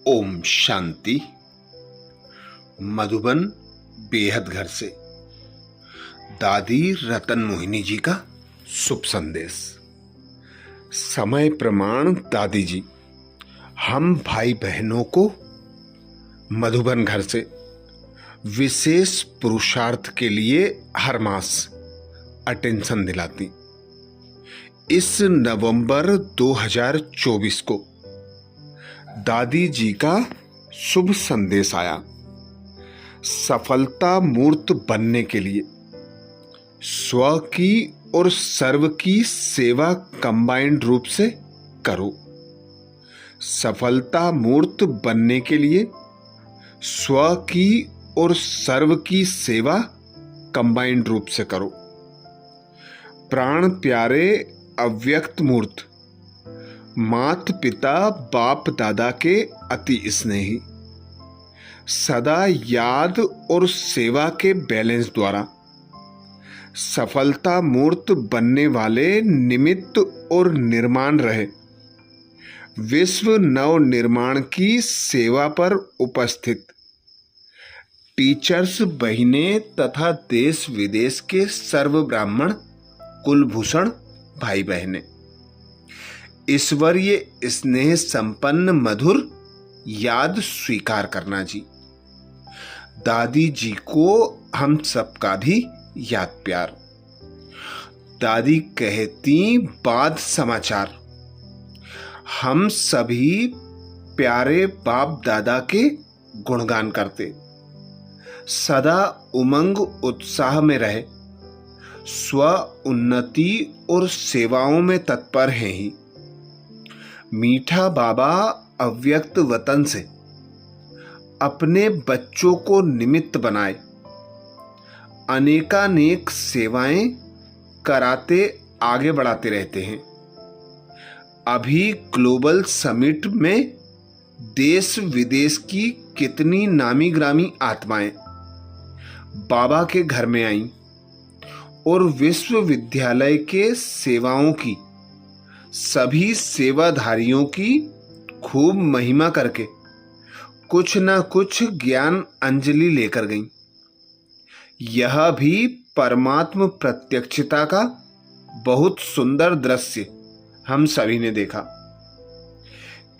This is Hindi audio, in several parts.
ओम शांति। मधुबन बेहद घर से दादी रतन मोहिनी जी का शुभ संदेश। समय प्रमाण दादी जी, हम भाई बहनों को मधुबन घर से विशेष पुरुषार्थ के लिए हर मास अटेंशन दिलाती। इस नवंबर 2024 को दादी जी का शुभ संदेश आया। सफलता मूर्त बनने के लिए स्व की और सर्व की सेवा कंबाइंड रूप से करो। सफलता मूर्त बनने के लिए स्व की और सर्व की सेवा कंबाइंड रूप से करो। प्राण प्यारे अव्यक्त मूर्त मात पिता बाप दादा के अति स्नेही, सदा याद और सेवा के बैलेंस द्वारा सफलता मूर्त बनने वाले निमित्त और निर्माण रहे विश्व नव निर्माण की सेवा पर उपस्थित टीचर्स बहिने तथा देश विदेश के सर्व ब्राह्मण कुलभूषण भाई बहने, ईश्वरीय स्नेह संपन्न मधुर याद स्वीकार करना जी। दादी जी को हम सबका भी याद प्यार। दादी कहती बाद समाचार, हम सभी प्यारे बाप दादा के गुणगान करते, सदा उमंग उत्साह में रहे, स्व उन्नति और सेवाओं में तत्पर हैं ही। मीठा बाबा अव्यक्त वतन से अपने बच्चों को निमित्त बनाए अनेकानेक सेवाएं कराते आगे बढ़ाते रहते हैं। अभी ग्लोबल समिट में देश विदेश की कितनी नामी ग्रामी आत्माएं बाबा के घर में आईं और विश्वविद्यालय के सेवाओं की सभी सेवाधारियों की खूब महिमा करके कुछ न कुछ ज्ञान अंजलि लेकर गईं। यह भी परमात्म प्रत्यक्षता का बहुत सुंदर दृश्य हम सभी ने देखा।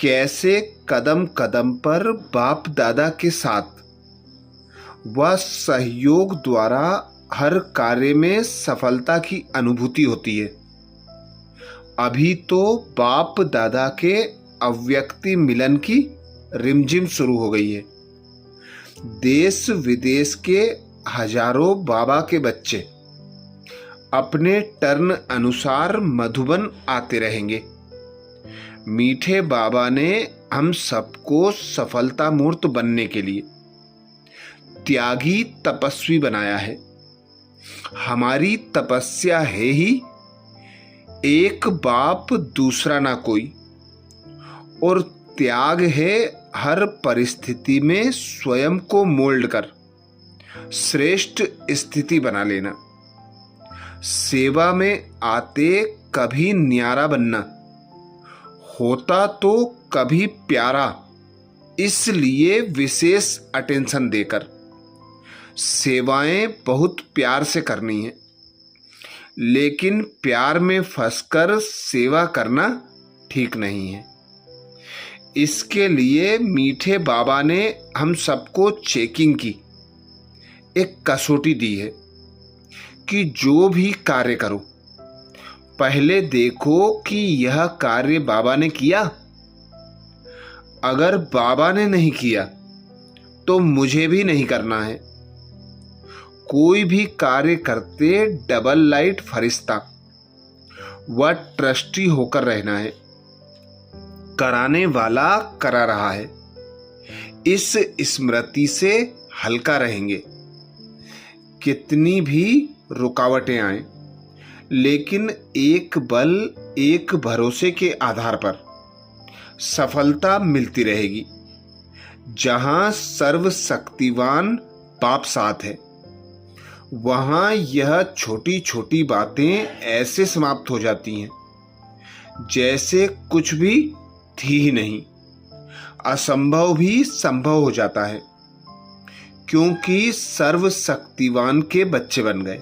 कैसे कदम कदम पर बाप दादा के साथ व सहयोग द्वारा हर कार्य में सफलता की अनुभूति होती है। अभी तो बाप दादा के अव्यक्ति मिलन की रिमझिम शुरू हो गई है। देश विदेश के हजारों बाबा के बच्चे अपने टर्न अनुसार मधुबन आते रहेंगे। मीठे बाबा ने हम सबको सफलता मूर्त बनने के लिए त्यागी तपस्वी बनाया है। हमारी तपस्या है ही एक बाप दूसरा ना कोई, और त्याग है हर परिस्थिति में स्वयं को मोल्ड कर श्रेष्ठ स्थिति बना लेना। सेवा में आते कभी न्यारा बनना, होता तो कभी प्यारा, इसलिए विशेष अटेंशन देकर सेवाएं बहुत प्यार से करनी है। लेकिन प्यार में फंसकर सेवा करना ठीक नहीं है। इसके लिए मीठे बाबा ने हम सबको चेकिंग की एक कसौटी दी है कि जो भी कार्य करो पहले देखो कि यह कार्य बाबा ने किया। अगर बाबा ने नहीं किया तो मुझे भी नहीं करना है। कोई भी कार्य करते डबल लाइट फरिश्ता व ट्रस्टी होकर रहना है। कराने वाला करा रहा है, इस स्मृति से हल्का रहेंगे। कितनी भी रुकावटें आए, लेकिन एक बल एक भरोसे के आधार पर सफलता मिलती रहेगी। जहां सर्वशक्तिवान बाप साथ है, वहां यह छोटी छोटी बातें ऐसे समाप्त हो जाती हैं जैसे कुछ भी थी ही नहीं। असंभव भी संभव हो जाता है, क्योंकि सर्वशक्तिवान के बच्चे बन गए।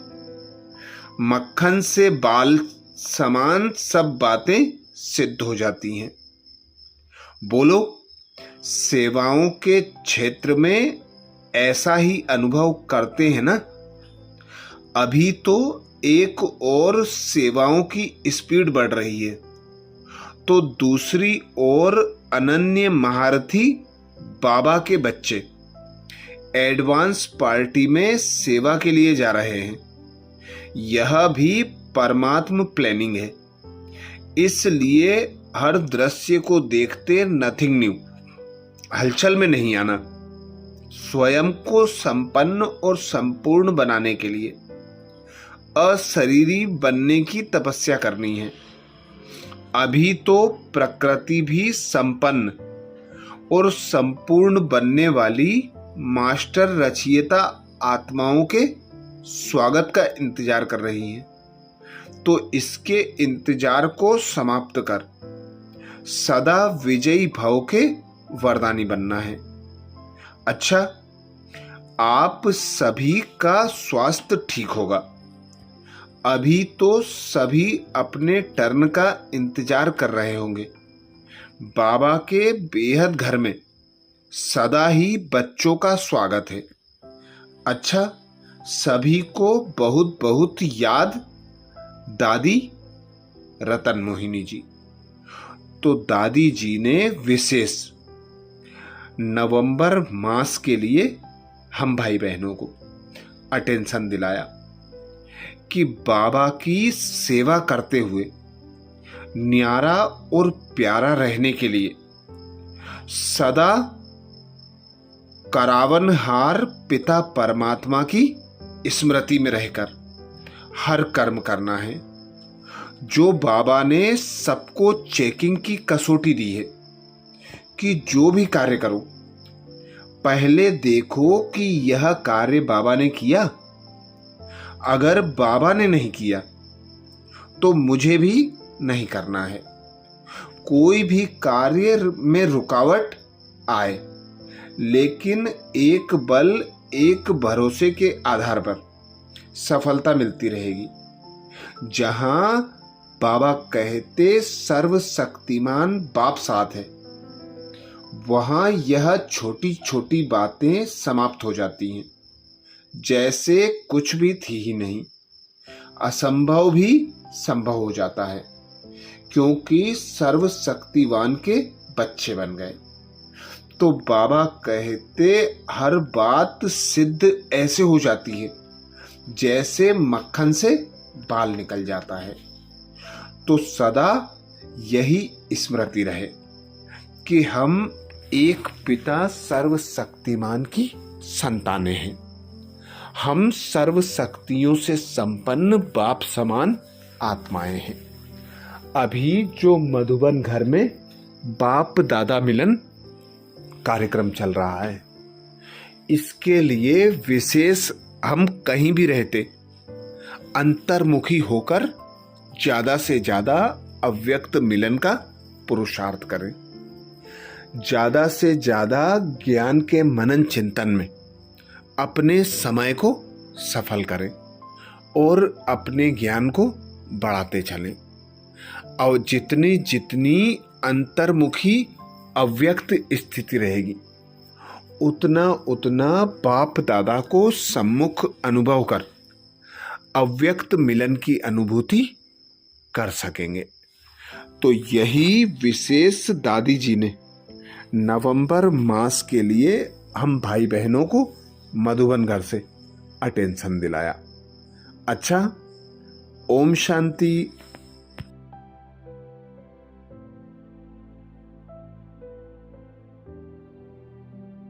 मक्खन से बाल समान सब बातें सिद्ध हो जाती हैं। बोलो, सेवाओं के क्षेत्र में ऐसा ही अनुभव करते हैं ना? अभी तो एक और सेवाओं की स्पीड बढ़ रही है, तो दूसरी ओर अनन्य महारथी बाबा के बच्चे एडवांस पार्टी में सेवा के लिए जा रहे हैं। यह भी परमात्म प्लानिंग है। इसलिए हर दृश्य को देखते नथिंग न्यू, हलचल में नहीं आना। स्वयं को संपन्न और संपूर्ण बनाने के लिए अशरीरी बनने की तपस्या करनी है। अभी तो प्रकृति भी संपन्न और संपूर्ण बनने वाली मास्टर रचयिता आत्माओं के स्वागत का इंतजार कर रही है। तो इसके इंतजार को समाप्त कर सदा विजयी भव के वरदानी बनना है। अच्छा, आप सभी का स्वास्थ्य ठीक होगा। अभी तो सभी अपने टर्न का इंतजार कर रहे होंगे। बाबा के बेहद घर में सदा ही बच्चों का स्वागत है। अच्छा, सभी को बहुत बहुत याद दादी रतन मोहिनी जी। तो दादी जी ने विशेष नवंबर मास के लिए हम भाई बहनों को अटेंशन दिलाया कि बाबा की सेवा करते हुए न्यारा और प्यारा रहने के लिए सदा करावनहार पिता परमात्मा की स्मृति में रहकर हर कर्म करना है। जो बाबा ने सबको चेकिंग की कसौटी दी है कि जो भी कार्य करो पहले देखो कि यह कार्य बाबा ने किया। अगर बाबा ने नहीं किया तो मुझे भी नहीं करना है। कोई भी कार्य में रुकावट आए, लेकिन एक बल एक भरोसे के आधार पर सफलता मिलती रहेगी। जहां बाबा कहते सर्वशक्तिमान बाप साथ है, वहां यह छोटी छोटी बातें समाप्त हो जाती हैं, जैसे कुछ भी थी ही नहीं। असंभव भी संभव हो जाता है, क्योंकि सर्वशक्तिवान के बच्चे बन गए। तो बाबा कहते हर बात सिद्ध ऐसे हो जाती है जैसे मक्खन से बाल निकल जाता है। तो सदा यही स्मृति रहे कि हम एक पिता सर्वशक्तिमान की संतानें हैं। हम सर्वशक्तियों से संपन्न बाप समान आत्माएं हैं। अभी जो मधुबन घर में बाप दादा मिलन कार्यक्रम चल रहा है, इसके लिए विशेष हम कहीं भी रहते अंतर्मुखी होकर ज्यादा से ज्यादा अव्यक्त मिलन का पुरुषार्थ करें। ज्यादा से ज्यादा ज्ञान के मनन चिंतन में अपने समय को सफल करें और अपने ज्ञान को बढ़ाते चलें। और जितनी जितनी अंतर्मुखी अव्यक्त स्थिति रहेगी, उतना उतना बाप दादा को सम्मुख अनुभव कर अव्यक्त मिलन की अनुभूति कर सकेंगे। तो यही विशेष दादी जी ने नवंबर मास के लिए हम भाई बहनों को मधुबन घर से अटेंशन दिलाया। अच्छा, ओम शांति।